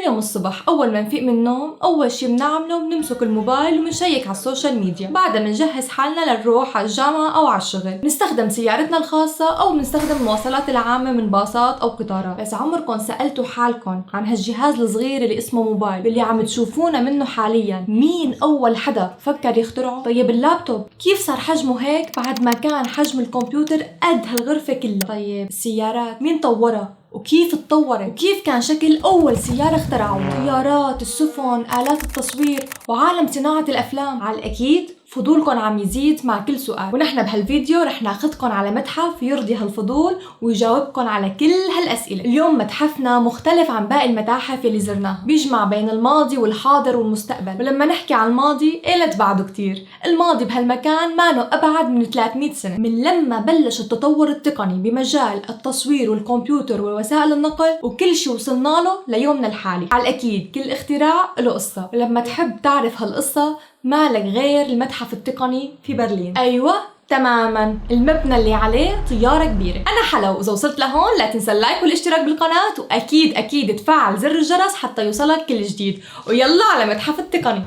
كل يوم الصبح أول ما نفيق من النوم أول شي بنعمله بنمسك الموبايل وبنشيك على السوشيال ميديا، بعدها بنجهز حالنا لنروح على الجامعة أو على الشغل، بنستخدم سيارتنا الخاصة أو بنستخدم المواصلات العامة من باصات أو قطارات. بس عمركم سألتوا حالكم عن هالجهاز الصغير اللي اسمه موبايل اللي عم تشوفونا منه حاليا مين أول حدا فكر يخترعه؟ طيب اللابتوب كيف صار حجمه هيك بعد ما كان حجم الكمبيوتر قد هالغرفة كلها؟ طيب السيارات مين طورها؟ وكيف اتطورت؟ وكيف كان شكل أول سيارة اخترعوها؟ طيارات، السفن، آلات التصوير، وعالم صناعة الأفلام. على الأكيد فضولكم عم يزيد مع كل سؤال، ونحن بهالفيديو رح ناخدكم على متحف يرضي هالفضول ويجاوبكم على كل هالأسئلة. اليوم متحفنا مختلف عن باقي المتاحف اللي زرناها، بيجمع بين الماضي والحاضر والمستقبل. ولما نحكي عن الماضي قلت بعده كتير، الماضي بهالمكان ما له أبعد من 300 سنة، من لما بلش التطور التقني بمجال التصوير والكمبيوتر ووسائل النقل، وكل شي وصلنا له ليومنا الحالي. على الأكيد كل اختراع له قصة، ولما تحب تعرف هالقصة مالك غير المتحف التقني في برلين. أيوة تماما، المبنى اللي عليه طيارة كبيرة. أنا حلا، وإذا وصلت لهون لا تنسى اللايك والاشتراك بالقناة، وأكيد تفعل زر الجرس حتى يوصلك كل جديد. ويلا على متحف التقني.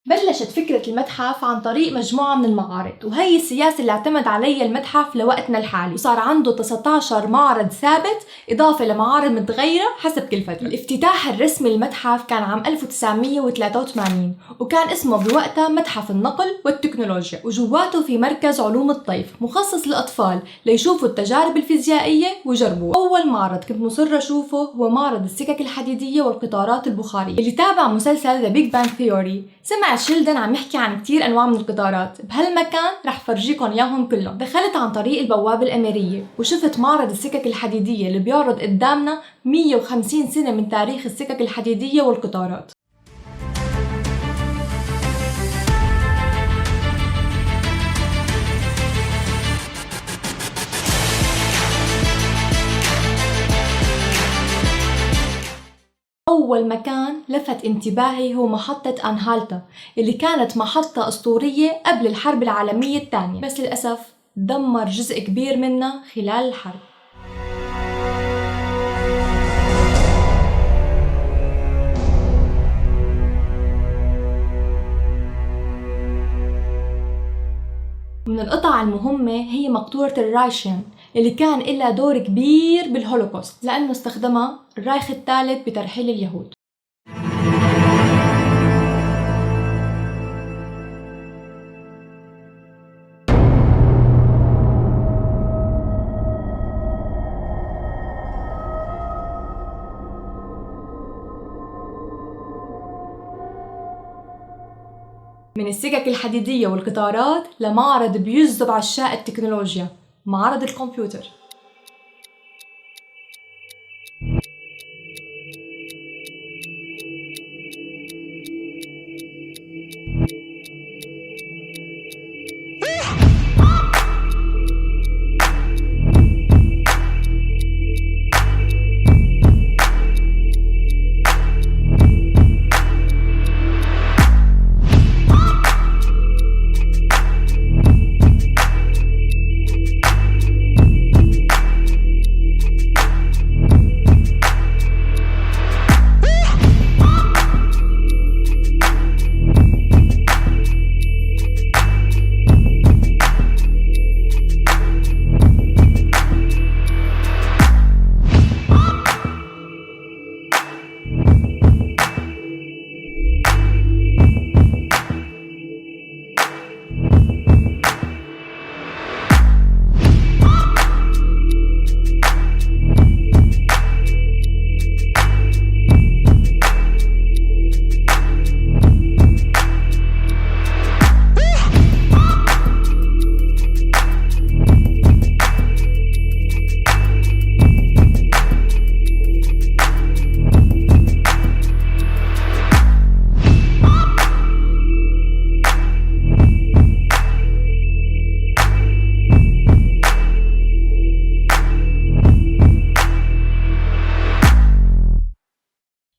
بلشت فكرة المتحف عن طريق مجموعة من المعارض، وهي السياسة اللي اعتمد عليها المتحف لوقتنا الحالي، وصار عنده 19 معرض ثابت إضافة لمعارض متغيرة حسب كل فترة. الافتتاح الرسمي للمتحف كان عام 1983، وكان اسمه بوقتها متحف النقل والتكنولوجيا، وجواته في مركز علوم الطيف مخصص للأطفال ليشوفوا التجارب الفيزيائية ويجربوها. أول معرض كنت مصرة أشوفه هو معرض السكك الحديدية والقطارات البخارية. اللي تابع مسلسل The Big Bang Theory سمع شيلدن عم يحكي عن كتير أنواع من القطارات. بهالمكان رح فرجيكم إياهم كلهم. دخلت عن طريق البوابة الأميرية وشفت معرض السكك الحديدية اللي بيعرض قدامنا 150 سنة من تاريخ السكك الحديدية والقطارات. أول مكان لفت انتباهي هو محطة أنهالتا اللي كانت محطة أسطورية قبل الحرب العالمية الثانية، بس للأسف دمر جزء كبير منها خلال الحرب. من القطع المهمة هي مقطورة الرايشن اللي كان إلها دور كبير بالهولوكوست، لأنه استخدمها الرايخ الثالث بترحيل اليهود. من السكك الحديدية والقطارات لمعرض بيجذب عشاق التكنولوجيا، معرض الكمبيوتر.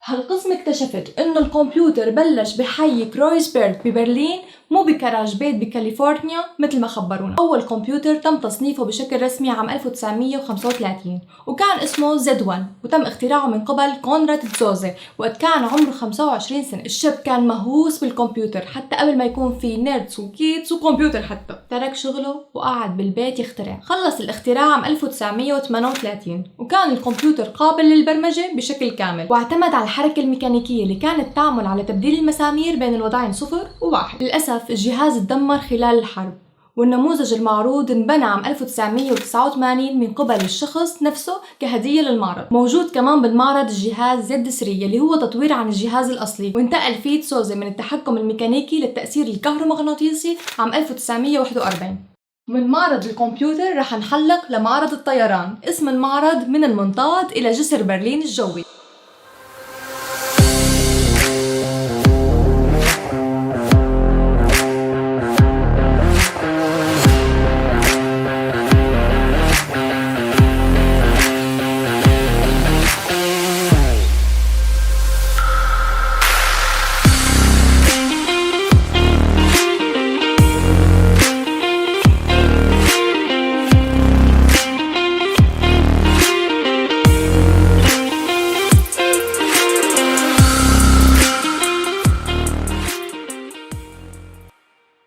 هالقسم اكتشفت إنه الكمبيوتر بلش بحي كرويسبرغ ببرلين مو بكراج بيت بكاليفورنيا مثل ما خبرونا. أول كمبيوتر تم تصنيفه بشكل رسمي عام 1935 وكان اسمه Z1 وتم اختراعه من قبل كونراد تزوزي وقت كان عمره 25 سنة. الشاب كان مهووس بالكمبيوتر حتى قبل ما يكون في نيردز وكيدز وكمبيوتر حتى. ترك شغله وقعد بالبيت يخترع. خلص الاختراع عام 1938 وكان الكمبيوتر قابل للبرمجة بشكل كامل واعتمد على الحركة الميكانيكية اللي كانت تعمل على تبديل المسامير بين الوضعين 0 و1. للأسف الجهاز اتدمر خلال الحرب والنموذج المعروض انبنى عام 1989 من قبل الشخص نفسه كهدية للمعرض. موجود كمان بالمعرض الجهاز زد 3 اللي هو تطوير عن الجهاز الأصلي وانتقل فيه تسوزي من التحكم الميكانيكي للتأثير الكهرومغناطيسي عام 1941. من معرض الكمبيوتر رح نحلق لمعرض الطيران. اسم المعرض من المنطاد إلى جسر برلين الجوي.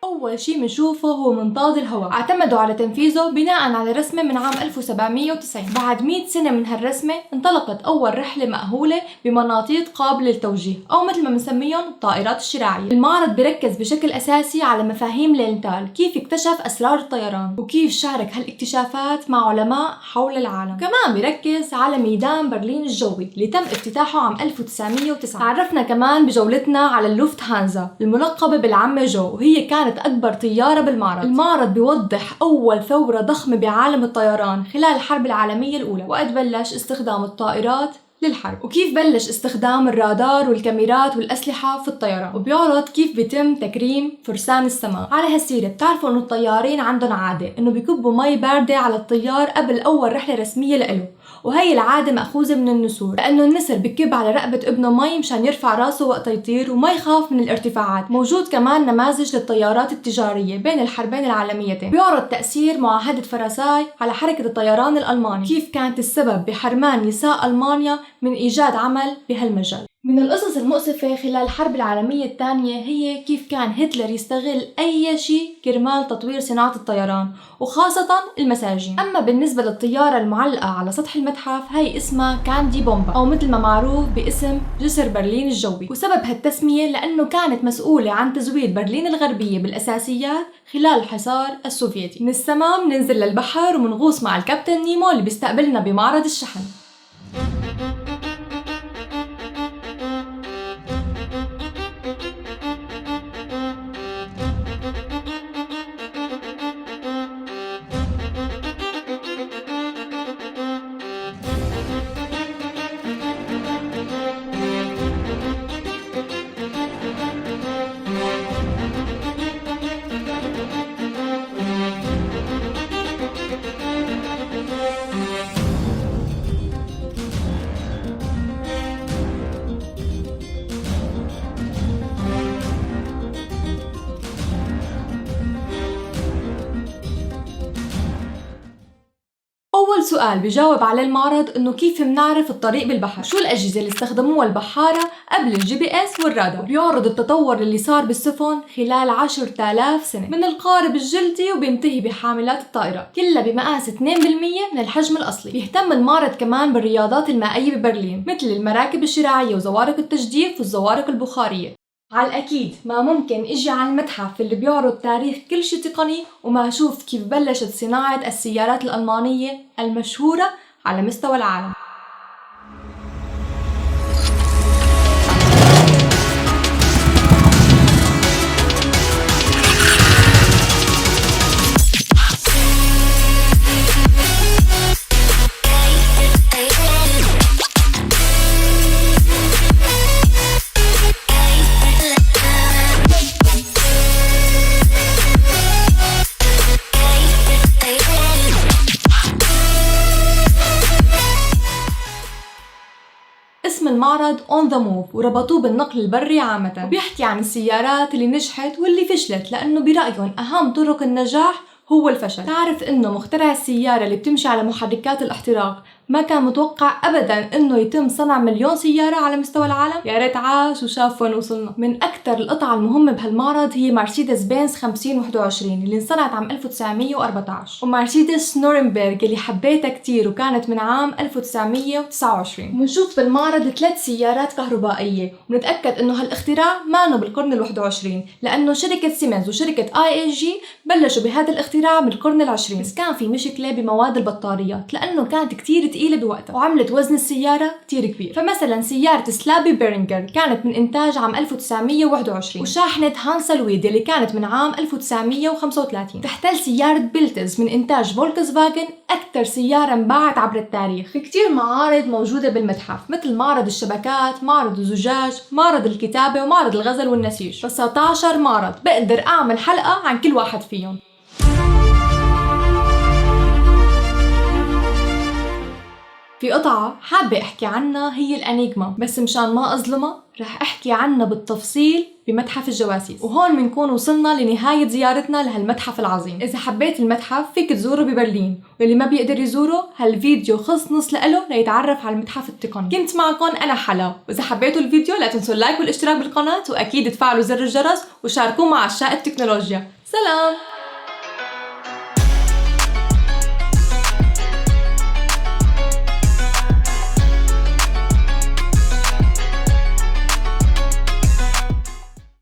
أول شي بنشوفه هو منطاد الهواء. اعتمدوا على تنفيذه بناء على رسمة من عام 1790. بعد 100 سنة من هالرسمة انطلقت أول رحلة مأهولة بمناطيد قابلة للتوجيه أو مثل ما بنسميهم الطائرات الشراعية. المعرض بركز بشكل أساسي على مفاهيم لينتال، كيف اكتشف أسرار الطيران وكيف شارك هالاكتشافات مع علماء حول العالم. كمان بركز على ميدان برلين الجوي اللي تم افتتاحه عام 1909. تعرفنا كمان بجولتنا على اللوفت هانزا الملقبة بالعمة جو وهي كانت أكبر طيارة بالمعرض. المعرض بيوضح أول ثورة ضخمة بعالم الطيران خلال الحرب العالمية الأولى وقت بلش استخدام الطائرات للحرب وكيف بلش استخدام الرادار والكاميرات والأسلحة في الطيران. وبيعرض كيف بيتم تكريم فرسان السماء. على هالسيرة بتعرفوا إنه الطيارين عندهم عادة إنه بيكبوا مي باردة على الطيار قبل أول رحلة رسمية لإله، وهي العادة مأخوذة من النسور لأنه النسر بكب على رقبة ابنه مي مشان يرفع راسه وقت يطير وما يخاف من الارتفاعات. موجود كمان نماذج للطيارات التجارية بين الحربين العالميتين. بيعرض تأثير معاهدة فرساي على حركة الطيران الألماني، كيف كانت السبب بحرمان نساء ألمانيا من إيجاد عمل بهالمجال. من القصص المؤسفة خلال الحرب العالمية الثانية هي كيف كان هتلر يستغل أي شيء كرمال تطوير صناعة الطيران وخاصة المساجين. أما بالنسبة للطيارة المعلقة على سطح المتحف هي اسمها كاندي بومبا أو مثل ما معروف باسم جسر برلين الجوي. وسبب هالتسمية لأنه كانت مسؤولة عن تزويد برلين الغربية بالأساسيات خلال الحصار السوفيتي. من السماء بننزل للبحر ومنغوص مع الكابتن نيمو اللي بيستقبلنا بمعرض الشحن. أول سؤال بجاوب عليه المعرض إنه كيف بنعرف الطريق بالبحر؟ شو الأجهزة اللي استخدموها البحارة قبل الGPS والرادار؟ بيعرض التطور اللي صار بالسفن خلال 10,000 سنة من القارب الجلدي وبينتهي بحاملات الطائرات كلها بمقاس 2% من الحجم الأصلي. بيهتم المعرض كمان بالرياضات المائية ببرلين مثل المراكب الشراعية وزوارق التجديف والزوارق البخارية. على الأكيد ما ممكن إجي على المتحف اللي بيعرض تاريخ كل شي تقني وما أشوف كيف بلشت صناعة السيارات الألمانية المشهورة على مستوى العالم. المعرض On the Move وربطوه بالنقل البري عامة، وبيحكي عن السيارات اللي نجحت واللي فشلت لأنه برأيهم أهم طرق النجاح هو الفشل. تعرف إنه مخترع السيارة اللي بتمشي على محركات الاحتراق ما كان متوقع أبداً إنه يتم صنع 1,000,000 سيارة على مستوى العالم؟ يا ريت عاش وشاف وين وصلنا. من أكثر القطع المهمة بهالمعرض هي مرسيدس بنز 5021 اللي انصنعت عام 1914، ومرسيدس نورنبرغ اللي حبيتها كتير وكانت من عام 1929. وبنشوف بالمعرض 3 سيارات كهربائية، ونتأكد إنه هالاختراع مانو بالقرن ال21 لأنه شركة سيمنز وشركة IAG بلشوا بهذا الاختراع بالقرن ال20. بس كان في مشكلة بمواد البطاريات لأنه كانت كتير تقيلة بوقتها وعملت وزن السيارة كتير كبير. فمثلا سيارة سلابي بيرينجر كانت من إنتاج عام 1921، وشاحنة هانسلويد اللي كانت من عام 1935 تحتل سيارة بيلتز من إنتاج فولكسفاجن أكثر سيارة انباعت عبر التاريخ. في كتير معارض موجودة بالمتحف مثل معرض الشبكات، معرض الزجاج، معرض الكتابة، ومعرض الغزل والنسيج. 19 معرض بقدر أعمل حلقة عن كل واحد فيهم. في قطعة حابة أحكي عنها هي الأنيجما، بس مشان ما أظلمها رح أحكي عنها بالتفصيل بمتحف الجواسيس. وهون بنكون وصلنا لنهاية زيارتنا لهالمتحف العظيم. إذا حبيت المتحف فيك تزوره ببرلين، واللي ما بيقدر يزوره هالفيديو خص له ليتعرف على المتحف التقني. كنت معكم أنا حلا، وإذا حبيتوا الفيديو لا تنسوا اللايك والاشتراك بالقناة، وأكيد تفعلوا زر الجرس وشاركوه مع عشاق التكنولوجيا. سلام.